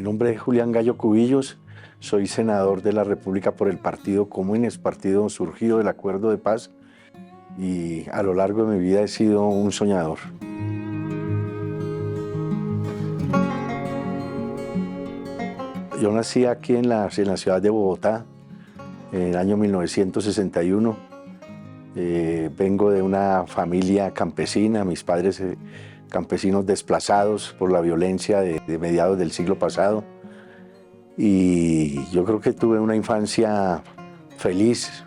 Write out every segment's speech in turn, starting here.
nombre es Julián Gallo Cubillos, soy senador de la República por el Partido Comunes, partido surgido del Acuerdo de Paz, y a lo largo de mi vida he sido un soñador. Yo nací aquí en la ciudad de Bogotá en el año 1961. Vengo de una familia campesina, mis padres campesinos desplazados por la violencia de mediados del siglo pasado. Y yo creo que tuve una infancia feliz,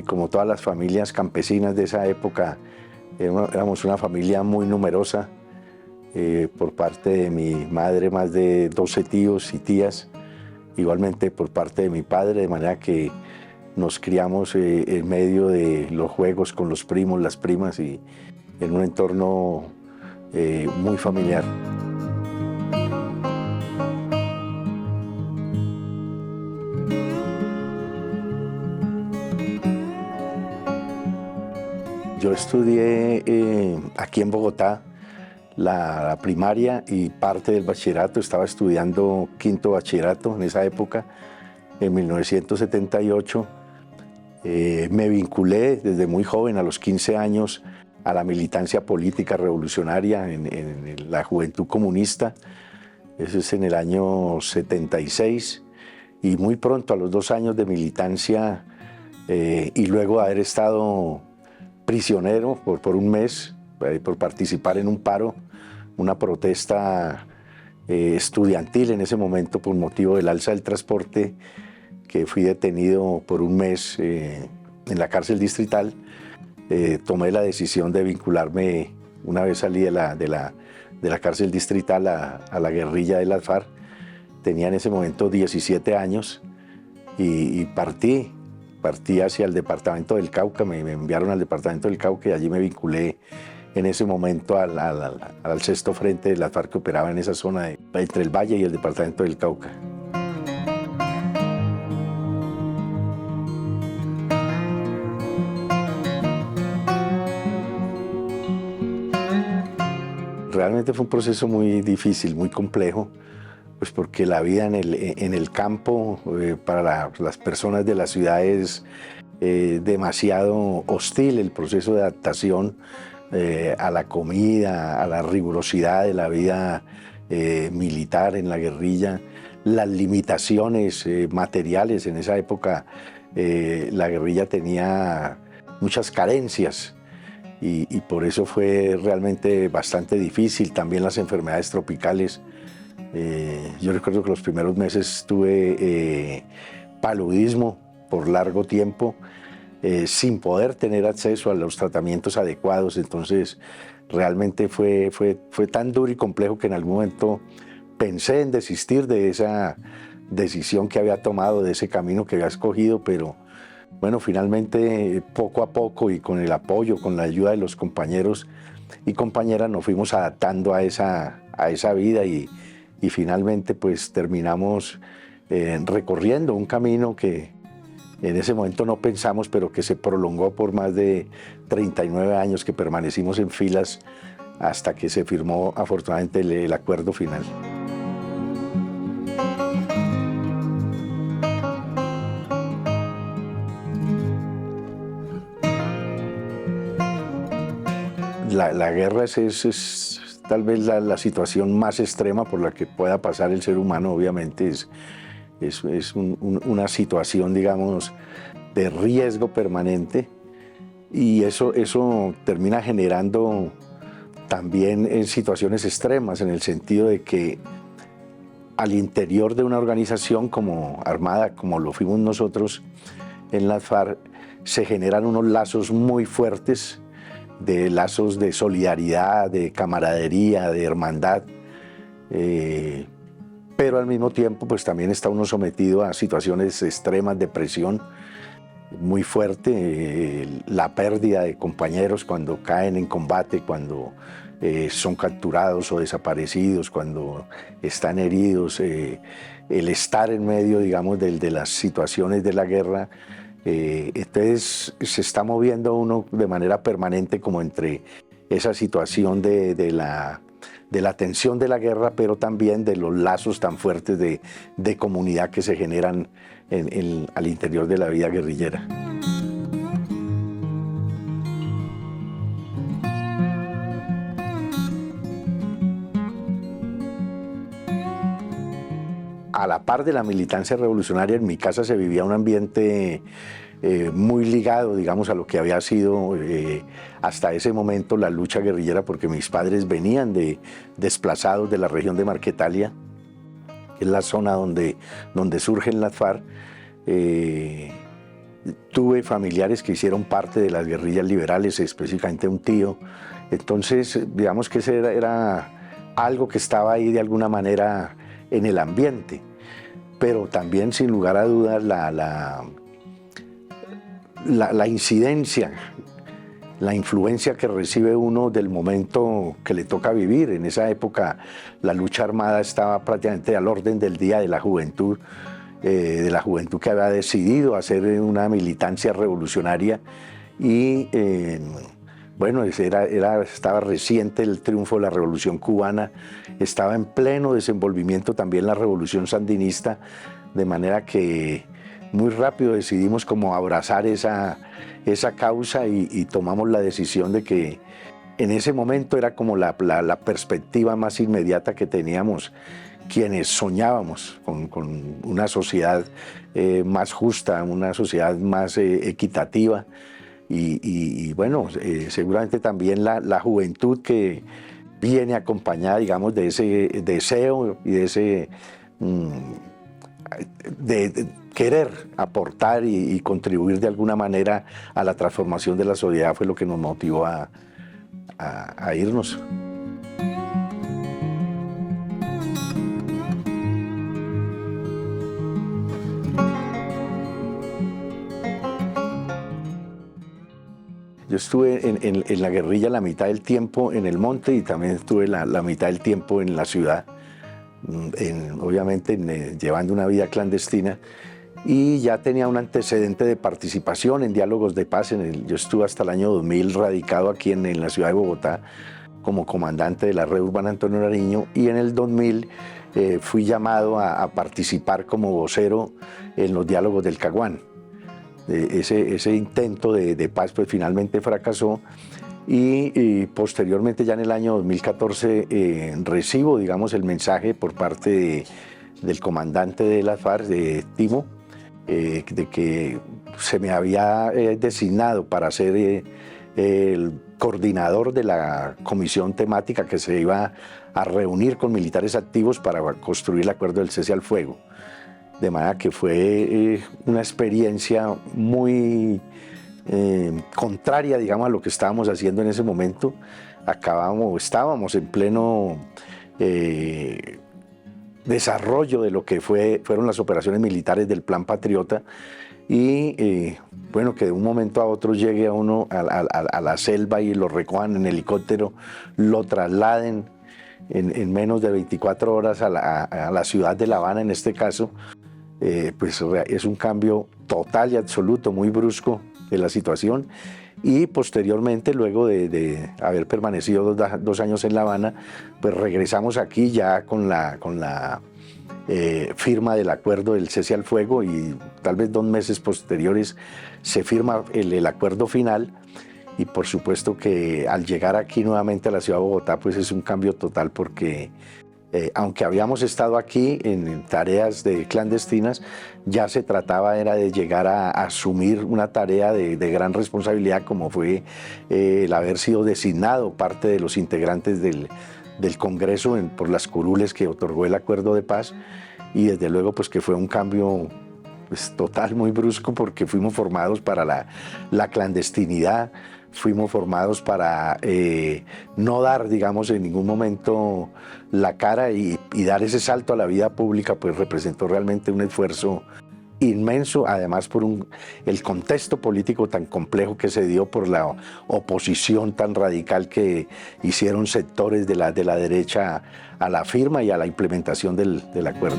como todas las familias campesinas de esa época. Éramos una familia muy numerosa, por parte de mi madre más de 12 tíos y tías, igualmente por parte de mi padre, de manera que nos criamos en medio de los juegos con los primos, las primas, y en un entorno muy familiar. Yo estudié aquí en Bogotá la primaria y parte del bachillerato. Estaba estudiando quinto bachillerato en esa época, en 1978. Me vinculé desde muy joven, a los 15 años, a la militancia política revolucionaria en la Juventud Comunista. Eso es en el año 76. Y muy pronto, a los 2 años de militancia, y luego de haber estado prisionero por un mes, por participar en un paro, una protesta estudiantil en ese momento por motivo del alza del transporte, que fui detenido por un mes en la cárcel distrital. Tomé la decisión de vincularme, una vez salí de la cárcel distrital, a la guerrilla de las FARC. Tenía en ese momento 17 años y partí hacia el departamento del Cauca. Me enviaron al departamento del Cauca y allí me vinculé en ese momento al sexto frente de las FARC, que operaba en esa zona entre el Valle y el departamento del Cauca. Realmente fue un proceso muy difícil, muy complejo, pues porque la vida en el campo para las personas de la ciudad es demasiado hostil. El proceso de adaptación a la comida, a la rigurosidad de la vida militar en la guerrilla, las limitaciones materiales. En esa época la guerrilla tenía muchas carencias. Y por eso fue realmente bastante difícil. También las enfermedades tropicales. Yo recuerdo que los primeros meses tuve paludismo por largo tiempo, sin poder tener acceso a los tratamientos adecuados. Entonces realmente fue tan duro y complejo que en algún momento pensé en desistir de esa decisión que había tomado, de ese camino que había escogido, pero bueno, finalmente, poco a poco, y con el apoyo, con la ayuda de los compañeros y compañeras, nos fuimos adaptando a esa vida y finalmente pues terminamos recorriendo un camino que en ese momento no pensamos, pero que se prolongó por más de 39 años, que permanecimos en filas hasta que se firmó afortunadamente el acuerdo final. La guerra es tal vez la situación más extrema por la que pueda pasar el ser humano. Obviamente es una situación, digamos, de riesgo permanente, y eso termina generando también situaciones extremas, en el sentido de que al interior de una organización como armada, como lo fuimos nosotros en las FARC, se generan unos lazos muy fuertes, de lazos de solidaridad, de camaradería, de hermandad, pero al mismo tiempo pues también está uno sometido a situaciones extremas de presión muy fuerte, la pérdida de compañeros cuando caen en combate, cuando son capturados o desaparecidos, cuando están heridos, el estar en medio, digamos, de las situaciones de la guerra. Entonces se está moviendo uno de manera permanente como entre esa situación de de la tensión de la guerra, pero también de los lazos tan fuertes de comunidad que se generan al interior de la vida guerrillera. A la par de la militancia revolucionaria, en mi casa se vivía un ambiente muy ligado, digamos, a lo que había sido hasta ese momento la lucha guerrillera, porque mis padres venían desplazados de la región de Marquetalia, que es la zona donde surgen las FARC. Tuve familiares que hicieron parte de las guerrillas liberales, específicamente un tío. Entonces, digamos que ese era algo que estaba ahí de alguna manera en el ambiente, pero también sin lugar a dudas la incidencia, la influencia que recibe uno del momento que le toca vivir. En esa época la lucha armada estaba prácticamente al orden del día de la juventud que había decidido hacer una militancia revolucionaria y bueno, estaba reciente el triunfo de la Revolución Cubana, estaba en pleno desenvolvimiento también la Revolución Sandinista, de manera que muy rápido decidimos como abrazar esa causa y tomamos la decisión de que en ese momento era como la perspectiva más inmediata que teníamos quienes soñábamos con una sociedad más justa, una sociedad más equitativa. Y bueno, seguramente también la juventud que viene acompañada, digamos, de ese deseo y de ese de querer aportar y contribuir de alguna manera a la transformación de la sociedad fue lo que nos motivó a irnos. Yo estuve en la guerrilla la mitad del tiempo en el monte y también estuve la mitad del tiempo en la ciudad, obviamente llevando una vida clandestina, y ya tenía un antecedente de participación en diálogos de paz. Yo estuve hasta el año 2000 radicado aquí en la ciudad de Bogotá como comandante de la red urbana Antonio Nariño, y en el 2000 fui llamado a participar como vocero en los diálogos del Caguán. Ese intento de paz pues finalmente fracasó y posteriormente ya en el año 2014 recibo, digamos, el mensaje por parte del comandante de las FARC, de Timo, de que se me había designado para ser el coordinador de la comisión temática que se iba a reunir con militares activos para construir el acuerdo del cese al fuego. De manera que fue una experiencia muy contraria, digamos, a lo que estábamos haciendo en ese momento. Estábamos en pleno desarrollo de lo que fueron las operaciones militares del Plan Patriota y bueno, que de un momento a otro llegue a uno a la selva y lo recojan en helicóptero, lo trasladen en menos de 24 horas a la ciudad de La Habana en este caso. Pues es un cambio total y absoluto, muy brusco de la situación, y posteriormente, luego de haber permanecido dos años en La Habana, pues regresamos aquí ya con la firma del acuerdo del cese al fuego, y tal vez 2 meses posteriores se firma el acuerdo final. Y por supuesto que al llegar aquí nuevamente a la ciudad de Bogotá, pues es un cambio total, porque aunque habíamos estado aquí en tareas clandestinas, ya se trataba era de llegar a asumir una tarea de gran responsabilidad, como fue el haber sido designado parte de los integrantes del Congreso por las curules que otorgó el acuerdo de paz. Y desde luego pues que fue un cambio pues total, muy brusco, porque fuimos formados para la clandestinidad, fuimos formados para no dar, digamos, en ningún momento la cara y dar ese salto a la vida pública, pues representó realmente un esfuerzo inmenso, además por el contexto político tan complejo que se dio por la oposición tan radical que hicieron sectores de la derecha a la firma y a la implementación del acuerdo.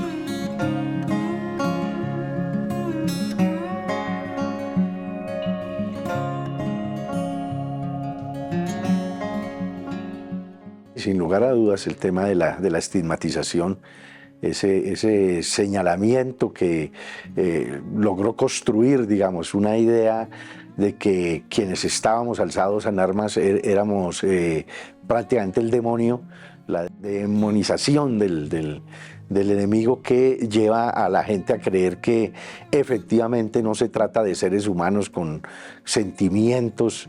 sin lugar a dudas, el tema de la estigmatización, ese señalamiento que logró construir, digamos, una idea de que quienes estábamos alzados en armas éramos prácticamente el demonio, la demonización del enemigo que lleva a la gente a creer que efectivamente no se trata de seres humanos con sentimientos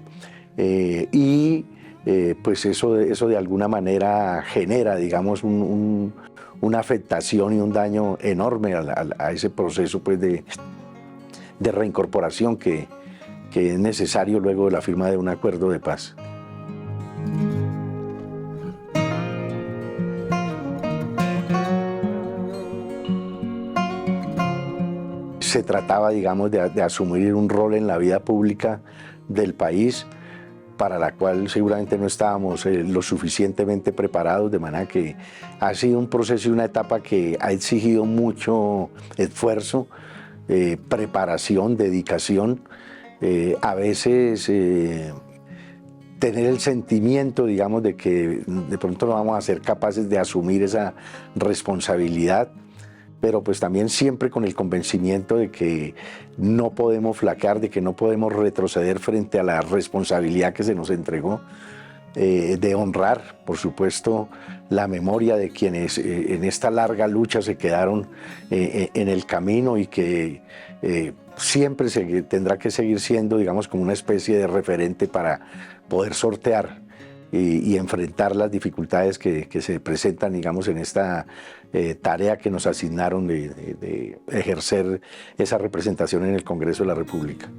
pues eso de alguna manera genera, digamos, una afectación y un daño enorme a ese proceso pues, de reincorporación que es necesario luego de la firma de un acuerdo de paz. Se trataba, digamos, de asumir un rol en la vida pública del país, para la cual seguramente no estábamos lo suficientemente preparados, de manera que ha sido un proceso y una etapa que ha exigido mucho esfuerzo, preparación, dedicación, a veces tener el sentimiento, digamos, de que de pronto no vamos a ser capaces de asumir esa responsabilidad, pero pues también siempre con el convencimiento de que no podemos flaquear, de que no podemos retroceder frente a la responsabilidad que se nos entregó, de honrar, por supuesto, la memoria de quienes en esta larga lucha se quedaron en el camino y que siempre tendrá que seguir siendo, digamos, como una especie de referente para poder sortear y enfrentar las dificultades que se presentan, digamos, en esta tarea que nos asignaron de ejercer esa representación en el Congreso de la República.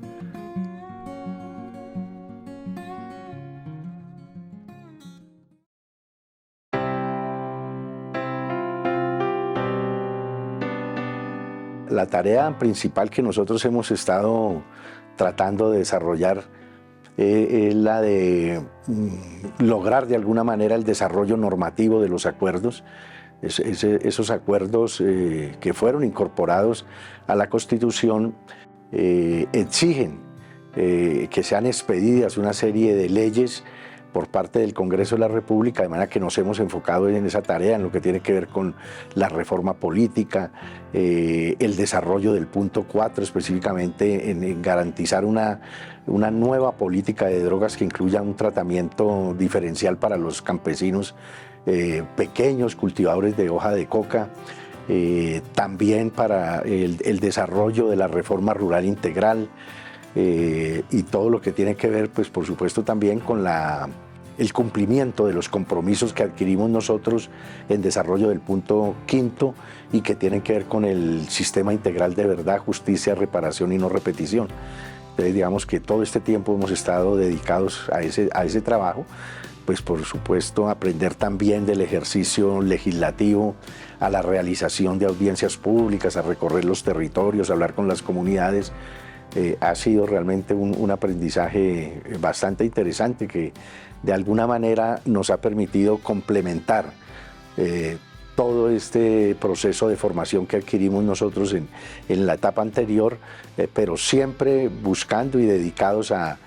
La tarea principal que nosotros hemos estado tratando de desarrollar es la de lograr de alguna manera el desarrollo normativo de los acuerdos, esos acuerdos que fueron incorporados a la Constitución exigen que sean expedidas una serie de leyes por parte del Congreso de la República, de manera que nos hemos enfocado en esa tarea, en lo que tiene que ver con la reforma política, el desarrollo del punto 4, específicamente en garantizar una nueva política de drogas que incluya un tratamiento diferencial para los campesinos pequeños, cultivadores de hoja de coca, también para el desarrollo de la reforma rural integral, y todo lo que tiene que ver, pues por supuesto, también con el cumplimiento de los compromisos que adquirimos nosotros en desarrollo del punto 5 y que tienen que ver con el sistema integral de verdad, justicia, reparación y no repetición. Entonces, digamos que todo este tiempo hemos estado dedicados a ese trabajo, pues por supuesto aprender también del ejercicio legislativo, a la realización de audiencias públicas, a recorrer los territorios, a hablar con las comunidades. Ha sido realmente un aprendizaje bastante interesante que de alguna manera nos ha permitido complementar todo este proceso de formación que adquirimos nosotros en la etapa anterior, pero siempre buscando y dedicados a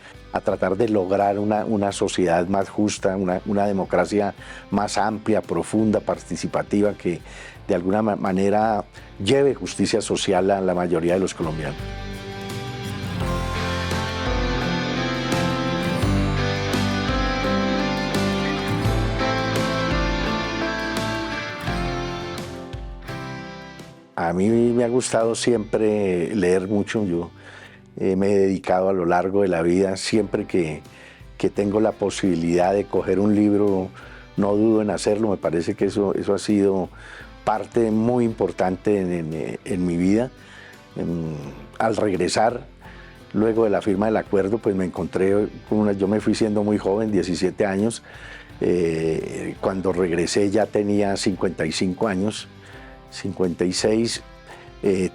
tratar de lograr una sociedad más justa, una democracia más amplia, profunda, participativa, que de alguna manera lleve justicia social a la mayoría de los colombianos. A mí me ha gustado siempre leer mucho. Yo me he dedicado a lo largo de la vida, siempre que tengo la posibilidad de coger un libro, no dudo en hacerlo. Me parece que eso ha sido parte muy importante en mi vida. Al regresar, luego de la firma del acuerdo, pues me encontré con yo me fui siendo muy joven, 17 años. Cuando regresé ya tenía 55 años. 56,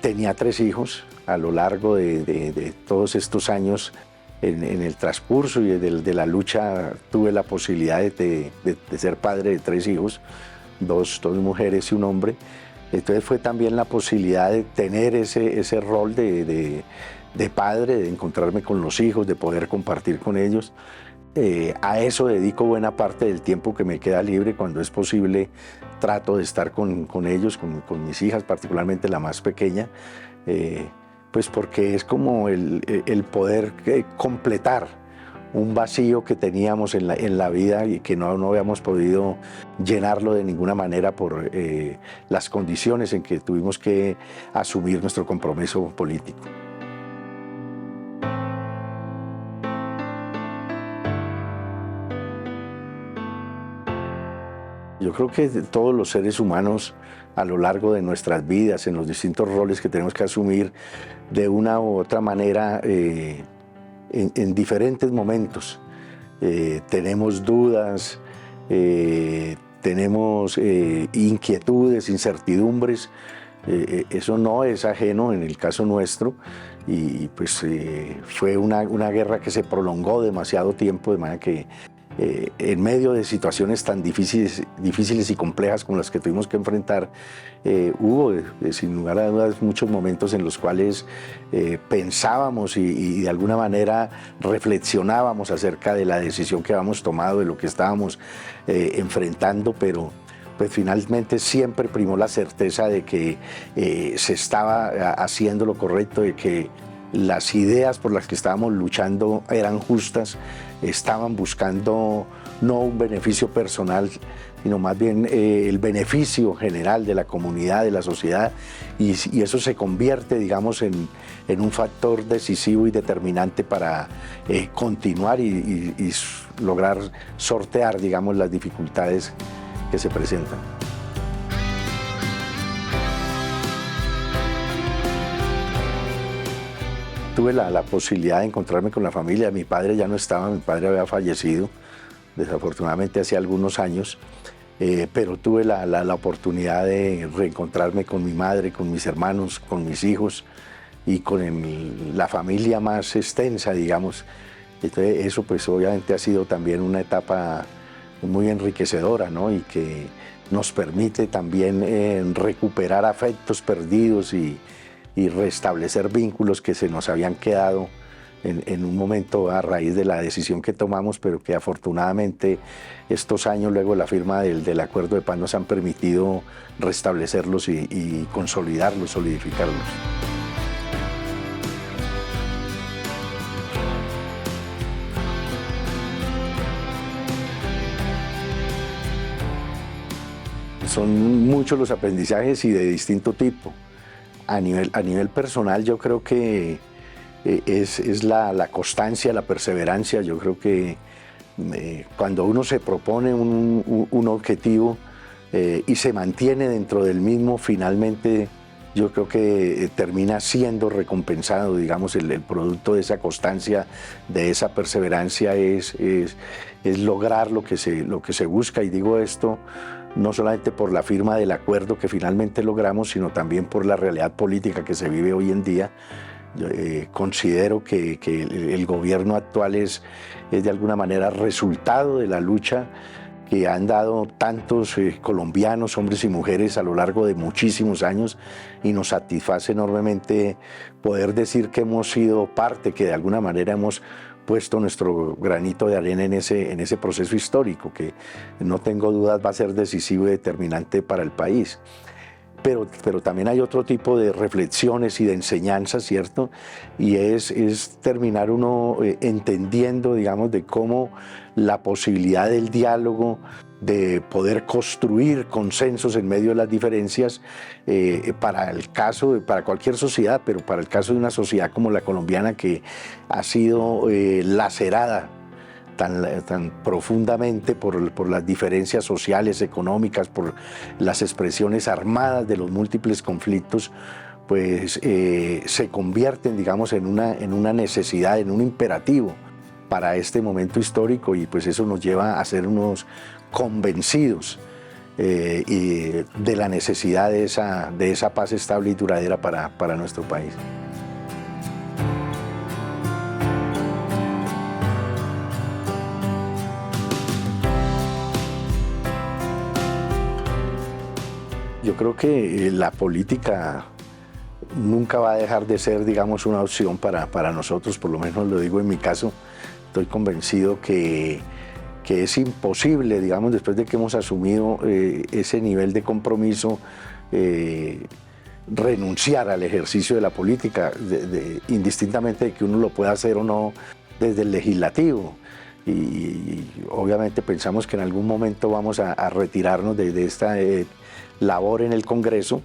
tenía 3 hijos. A lo largo de todos estos años, en el transcurso y de la lucha, tuve la posibilidad de ser padre de 3 hijos, dos mujeres y un hombre. Entonces fue también la posibilidad de tener ese rol de padre, de encontrarme con los hijos, de poder compartir con ellos. A eso dedico buena parte del tiempo que me queda libre. Cuando es posible, trato de estar con ellos, con mis hijas, particularmente la más pequeña, pues porque es como el poder completar un vacío que teníamos en la vida y que no habíamos podido llenarlo de ninguna manera por las condiciones en que tuvimos que asumir nuestro compromiso político. Yo creo que todos los seres humanos a lo largo de nuestras vidas, en los distintos roles que tenemos que asumir, de una u otra manera, en diferentes momentos, tenemos dudas, tenemos inquietudes, incertidumbres. Eso no es ajeno en el caso nuestro, y pues fue una guerra que se prolongó demasiado tiempo, de manera que en medio de situaciones tan difíciles y complejas como las que tuvimos que enfrentar, hubo sin lugar a dudas muchos momentos en los cuales pensábamos y de alguna manera reflexionábamos acerca de la decisión que habíamos tomado, de lo que estábamos enfrentando, pero pues finalmente siempre primó la certeza de que se estaba haciendo lo correcto, de que las ideas por las que estábamos luchando eran justas, estaban buscando no un beneficio personal, sino más bien el beneficio general de la comunidad, de la sociedad, y eso se convierte, digamos, en un factor decisivo y determinante para continuar y lograr sortear, digamos, las dificultades que se presentan. Tuve la posibilidad de encontrarme con la familia. Mi padre ya no estaba, mi padre había fallecido, desafortunadamente hace algunos años, pero tuve la oportunidad de reencontrarme con mi madre, con mis hermanos, con mis hijos y con la familia más extensa, digamos. Entonces, eso pues obviamente ha sido también una etapa muy enriquecedora, ¿no? Y que nos permite también recuperar afectos perdidos y restablecer vínculos que se nos habían quedado en un momento a raíz de la decisión que tomamos, pero que afortunadamente estos años luego de la firma del acuerdo de paz nos han permitido restablecerlos y consolidarlos, solidificarlos. Son muchos los aprendizajes y de distinto tipo. A nivel personal, yo creo que es la constancia, la perseverancia. Yo creo que cuando uno se propone un objetivo y se mantiene dentro del mismo, finalmente yo creo que termina siendo recompensado, digamos, el producto de esa constancia, de esa perseverancia es lograr lo que se busca. Y digo esto no solamente por la firma del acuerdo que finalmente logramos, sino también por la realidad política que se vive hoy en día. Yo, considero que el gobierno actual es de alguna manera resultado de la lucha que han dado tantos colombianos, hombres y mujeres, a lo largo de muchísimos años, y nos satisface enormemente poder decir que hemos sido parte, que de alguna manera hemos puesto nuestro granito de arena en ese proceso histórico, que no tengo dudas va a ser decisivo y determinante para el país. Pero también hay otro tipo de reflexiones y de enseñanzas, ¿cierto? Y es terminar uno entendiendo, digamos, de cómo la posibilidad del diálogo, de poder construir consensos en medio de las diferencias, para cualquier sociedad, pero para el caso de una sociedad como la colombiana, que ha sido lacerada tan profundamente por las diferencias sociales, económicas, por las expresiones armadas de los múltiples conflictos, pues se convierten, digamos, en una necesidad, en un imperativo para este momento histórico, y pues eso nos lleva a ser unos convencidos y de la necesidad de esa paz estable y duradera para nuestro país. Yo creo que la política nunca va a dejar de ser, digamos, una opción para nosotros, por lo menos lo digo en mi caso. estoy convencido que es imposible, digamos, después de que hemos asumido ese nivel de compromiso, renunciar al ejercicio de la política, indistintamente de que uno lo pueda hacer o no desde el legislativo. Y obviamente pensamos que en algún momento vamos a retirarnos de esta labor en el Congreso,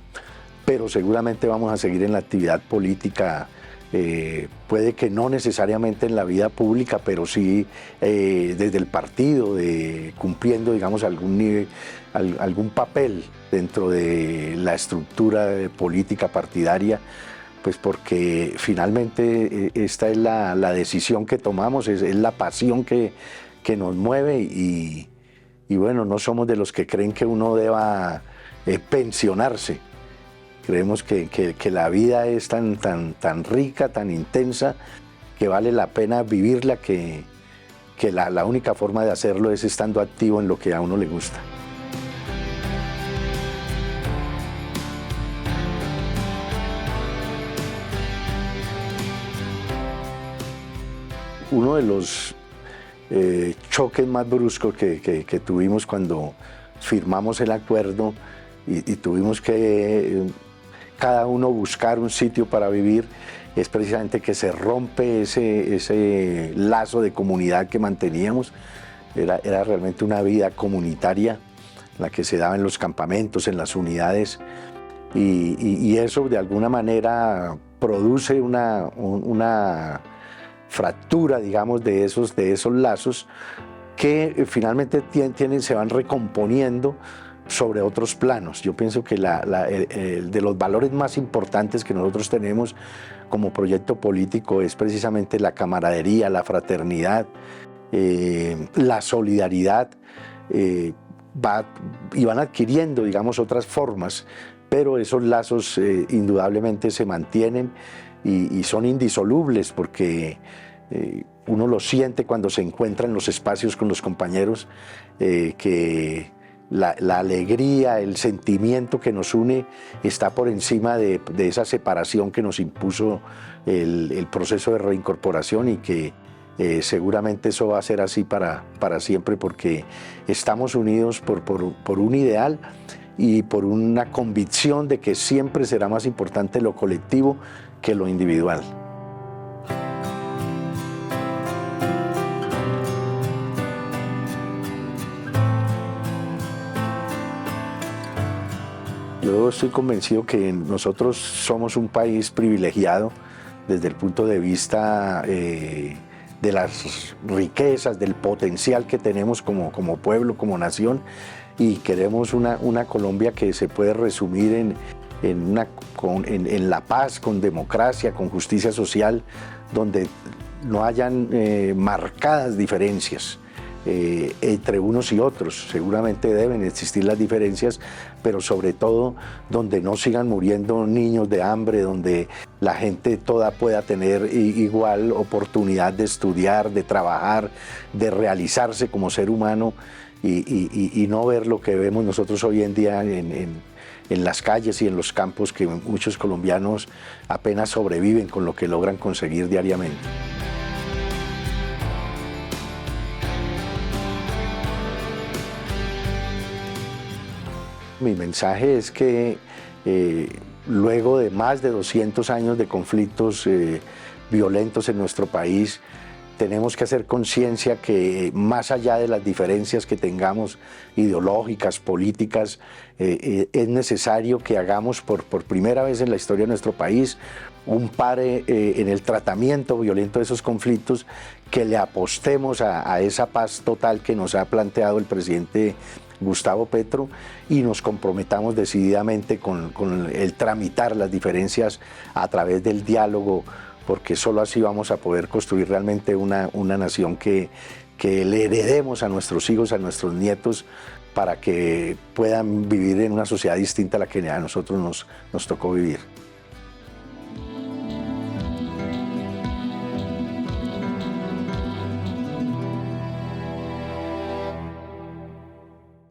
pero seguramente vamos a seguir en la actividad política, puede que no necesariamente en la vida pública, pero sí desde el partido, cumpliendo, digamos, algún papel dentro de la estructura política partidaria, pues porque finalmente esta es la decisión que tomamos, es la pasión que nos mueve y bueno, no somos de los que creen que uno deba pensionarse. Creemos que la vida es tan rica, tan intensa, que vale la pena vivirla, que la única forma de hacerlo es estando activo en lo que a uno le gusta. Uno de los choques más bruscos que tuvimos cuando firmamos el acuerdo y tuvimos que cada uno buscar un sitio para vivir, es precisamente que se rompe ese lazo de comunidad que manteníamos. Era realmente una vida comunitaria la que se daba en los campamentos, en las unidades, y eso de alguna manera produce una fractura, digamos, de esos lazos que finalmente se van recomponiendo sobre otros planos. Yo pienso que el de los valores más importantes que nosotros tenemos como proyecto político es precisamente la camaradería, la fraternidad, la solidaridad, y van adquiriendo, digamos, otras formas, pero esos lazos indudablemente se mantienen y son indisolubles, porque uno lo siente cuando se encuentra en los espacios con los compañeros, que la alegría, el sentimiento que nos une está por encima de esa separación que nos impuso el proceso de reincorporación, y que seguramente eso va a ser así para siempre, porque estamos unidos por un ideal y por una convicción de que siempre será más importante lo colectivo que lo individual. Yo estoy convencido que nosotros somos un país privilegiado desde el punto de vista de las riquezas, del potencial que tenemos como pueblo, como nación, y queremos una Colombia que se puede resumir en la paz, con democracia, con justicia social, donde no hayan marcadas diferencias entre unos y otros. Seguramente deben existir las diferencias, pero sobre todo donde no sigan muriendo niños de hambre, donde la gente toda pueda tener igual oportunidad de estudiar, de trabajar, de realizarse como ser humano, y no ver lo que vemos nosotros hoy en día en las calles y en los campos, que muchos colombianos apenas sobreviven con lo que logran conseguir diariamente. Mi mensaje es que luego de más de 200 años de conflictos violentos en nuestro país, tenemos que hacer conciencia que más allá de las diferencias que tengamos ideológicas, políticas, es necesario que hagamos por primera vez en la historia de nuestro país un pare en el tratamiento violento de esos conflictos, que le apostemos a esa paz total que nos ha planteado el presidente Gustavo Petro, y nos comprometamos decididamente con el tramitar las diferencias a través del diálogo, porque solo así vamos a poder construir realmente una nación que le heredemos a nuestros hijos, a nuestros nietos, para que puedan vivir en una sociedad distinta a la que a nosotros nos tocó vivir.